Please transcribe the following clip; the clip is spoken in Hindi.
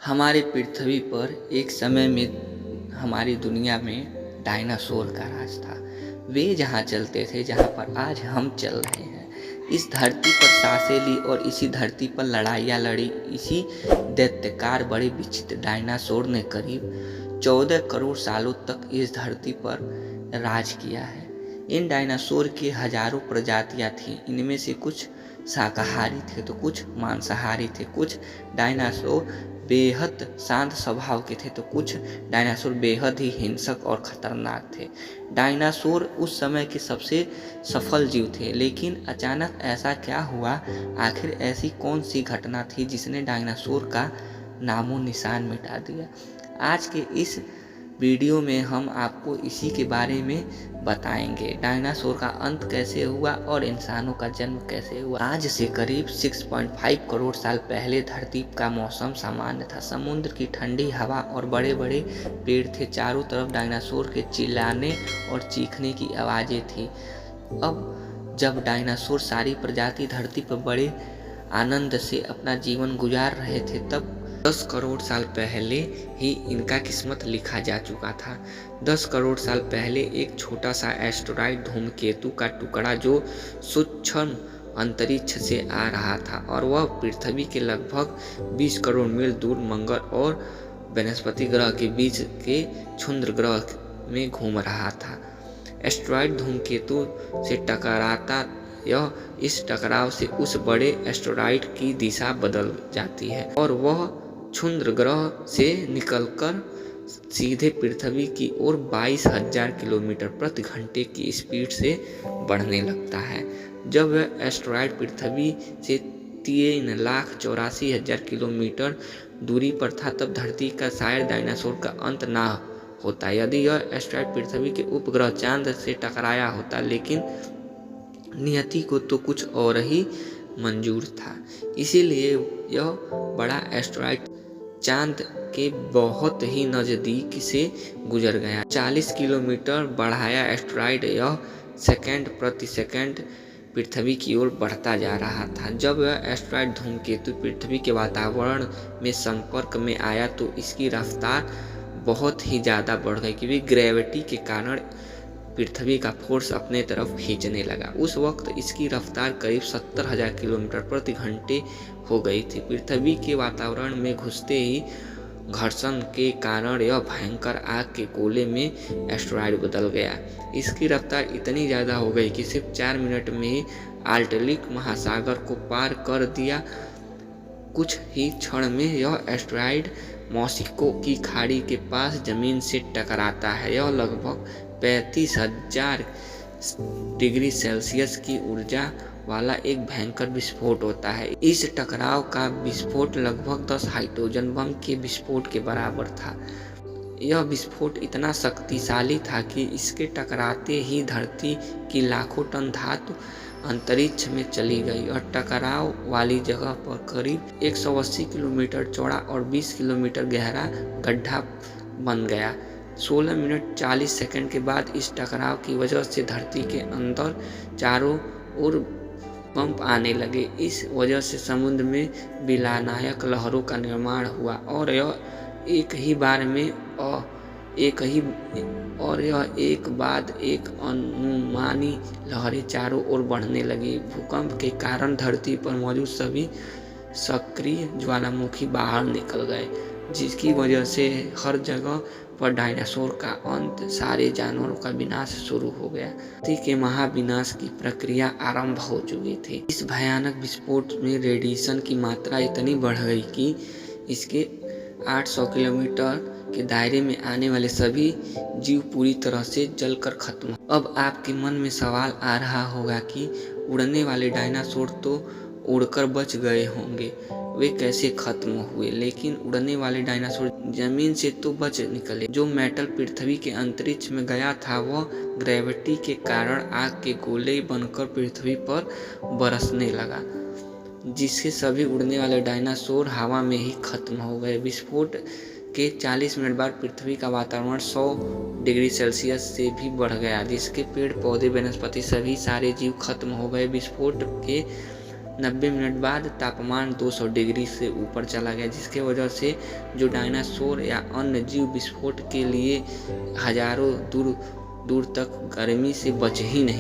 हमारे पृथ्वी पर एक समय में हमारी दुनिया में डायनासोर का राज था। वे जहाँ चलते थे जहाँ पर आज हम चल रहे हैं। इस धरती पर सांसें ली और इसी धरती पर लड़ाइयाँ लड़ी। इसी दैत्यकार बड़े विचित्र डायनासोर ने करीब 14 करोड़ सालों तक इस धरती पर राज किया है। इन डायनासोर की हजारों प्रजातियां थीं। इनमें से कुछ शाकाहारी थे तो कुछ मांसाहारी थे। कुछ डायनासोर बेहद शांत स्वभाव के थे तो कुछ डायनासोर बेहद ही हिंसक और खतरनाक थे। डायनासोर उस समय के सबसे सफल जीव थे, लेकिन अचानक ऐसा क्या हुआ? आखिर ऐसी कौन सी घटना थी जिसने डायनासोर का नामो निशान मिटा दिया? आज के इस वीडियो में हम आपको इसी के बारे में बताएंगे। डायनासोर का अंत कैसे हुआ और इंसानों का जन्म कैसे हुआ। आज से करीब 6.5 करोड़ साल पहले धरती का मौसम सामान्य था। समुद्र की ठंडी हवा और बड़े बड़े पेड़ थे। चारों तरफ डायनासोर के चिल्लाने और चीखने की आवाज़ें थी। अब जब डायनासोर सारी प्रजाति धरती पर बड़े आनंद से अपना जीवन गुजार रहे थे, तब 10 करोड़ साल पहले ही इनका किस्मत लिखा जा चुका था। 10 करोड़ साल पहले एक छोटा सा एस्टेरॉयड धूमकेतु का टुकड़ा जो सूक्ष्म अंतरिक्ष से आ रहा था और वह पृथ्वी के लगभग 20 करोड़ मील दूर मंगल और बृहस्पति ग्रह के बीच के क्षुद्र ग्रह में घूम रहा था। एस्टेरॉयड धूमकेतु से टकराता यह इस टकराव से उस बड़े एस्टेरॉयड की दिशा बदल जाती है और वह क्षुद्र ग्रह से निकलकर सीधे पृथ्वी की ओर 22,000 किलोमीटर प्रति घंटे की स्पीड से बढ़ने लगता है। जब वह एस्टेरॉयड पृथ्वी से 3,84,000 किलोमीटर दूरी पर था, तब धरती का शायद डायनासोर का अंत ना होता यदि यह एस्टेरॉयड पृथ्वी के उपग्रह चांद से टकराया होता, लेकिन नियति को तो कुछ और ही मंजूर था। इसीलिए यह बड़ा एस्टेरॉयड चांद के बहुत ही नज़दीक से गुजर गया। 40 किलोमीटर बढ़ाया एस्टेरॉयड यह सेकंड प्रति सेकंड पृथ्वी की ओर बढ़ता जा रहा था। जब यह एस्टेरॉयड धूमकेतु पृथ्वी के वातावरण में संपर्क में आया तो इसकी रफ्तार बहुत ही ज़्यादा बढ़ गई, क्योंकि ग्रेविटी के कारण पृथ्वी का फोर्स अपने तरफ खींचने लगा। उस वक्त इसकी रफ्तार करीब 70,000 किलोमीटर प्रति घंटे हो गई थी। पृथ्वी के वातावरण में घुसते ही घर्षण के कारण यह भयंकर आग के गोले में एस्टेरॉयड बदल गया। इसकी रफ्तार इतनी ज़्यादा हो गई कि सिर्फ 4 मिनट में ही आर्कटिक महासागर को पार कर दिया। कुछ ही क्षण में यह एस्टेरॉयड मैक्सिको की खाड़ी के पास जमीन से टकराता है। यह लगभग 35,000 डिग्री सेल्सियस की ऊर्जा वाला एक भयंकर विस्फोट होता है। इस टकराव का विस्फोट लगभग 10 हाइड्रोजन बम के विस्फोट के बराबर था। यह विस्फोट इतना शक्तिशाली था कि इसके टकराते ही धरती की लाखों टन धातु अंतरिक्ष में चली गई और टकराव वाली जगह पर करीब 180 किलोमीटर चौड़ा और 20 किलोमीटर गहरा गड्ढा बन गया। 16 मिनट 40 सेकंड के बाद इस टकराव की वजह से धरती के अंदर चारों ओर पंप आने लगे। इस वजह से समुद्र में विलायक लहरों का निर्माण हुआ और यह एक बाद एक अनुमानी लहरें चारों ओर बढ़ने लगी। भूकंप के कारण धरती पर मौजूद सभी सक्रिय ज्वालामुखी बाहर निकल गए, जिसकी वजह से हर जगह पर डायनासोर का अंत, सारे जानवरों का विनाश शुरू हो गया। धरती के महाविनाश की प्रक्रिया आरंभ हो चुकी थी। इस भयानक विस्फोट में रेडिएशन की मात्रा इतनी बढ़ गई कि इसके 800 किलोमीटर के दायरे में आने वाले सभी जीव पूरी तरह से जलकर खत्म। अब आपके मन में सवाल आ रहा होगा कि उड़ने वाले डायनासोर तो उड़कर बच गए होंगे, वे कैसे खत्म हुए? लेकिन उड़ने वाले डायनासोर जमीन से तो बच निकले। जो मेटल पृथ्वी के अंतरिक्ष में गया था वह ग्रेविटी के कारण आग के गोले बनकर पृथ्वी पर बरसने लगा, जिससे सभी उड़ने वाले डायनासोर हवा में ही खत्म हो गए। विस्फोट के 40 मिनट बाद पृथ्वी का वातावरण 100 डिग्री सेल्सियस से भी बढ़ गया, जिसके पेड़ पौधे वनस्पति सभी सारे जीव खत्म हो गए। विस्फोट के 90 मिनट बाद तापमान 200 डिग्री से ऊपर चला गया, जिसके वजह से जो डायनासोर या अन्य जीव विस्फोट के लिए हज़ारों दूर दूर तक गर्मी से बच ही नहीं